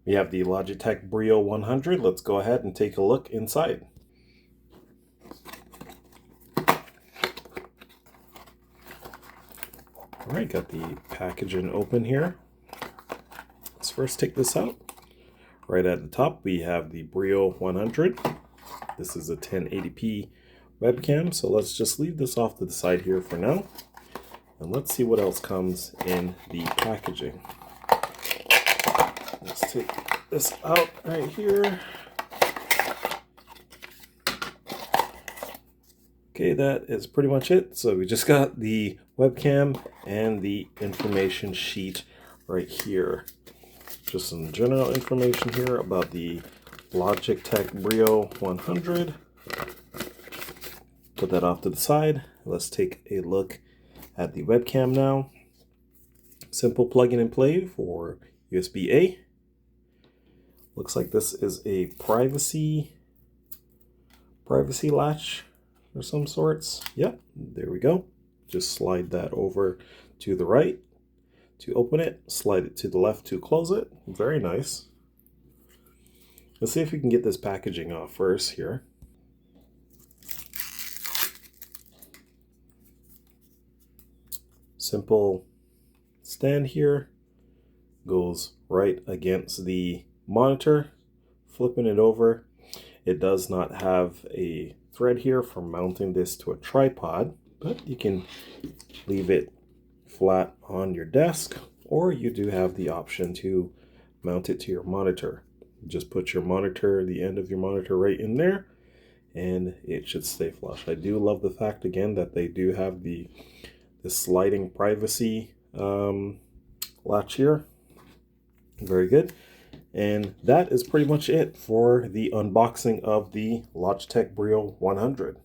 We have the Logitech Brio 100. Let's go ahead and take a look inside. All right, got the packaging open here. Let's first take this out. Right at the top, we have the Brio 100. This is a 1080p webcam, so let's just leave this off to the side here for now. And let's see what else comes in the packaging. Let's take this out right here. Okay, that is pretty much it. So we just got the webcam and the information sheet right here. Just some general information here about the Logitech Brio 100. Put that off to the side. Let's take a look at the webcam now. Simple plug in and play for USB-A. Looks like this is a privacy latch of some sorts. Yep, there we go. Just slide that over to the right to open it, slide it to the left to close it. Very nice. Let's see if we can get this packaging off first here. Simple stand here, goes right against the monitor. Flipping it over, it does not have a thread here for mounting this to a tripod, but you can leave it flat on your desk, or you do have the option to mount it to your monitor. Just put your monitor, the end of your monitor, right in there, and it should stay flush. I do love the fact again that they do have the sliding privacy latch here. Very good. And that is pretty much it for the unboxing of the Logitech Brio 100.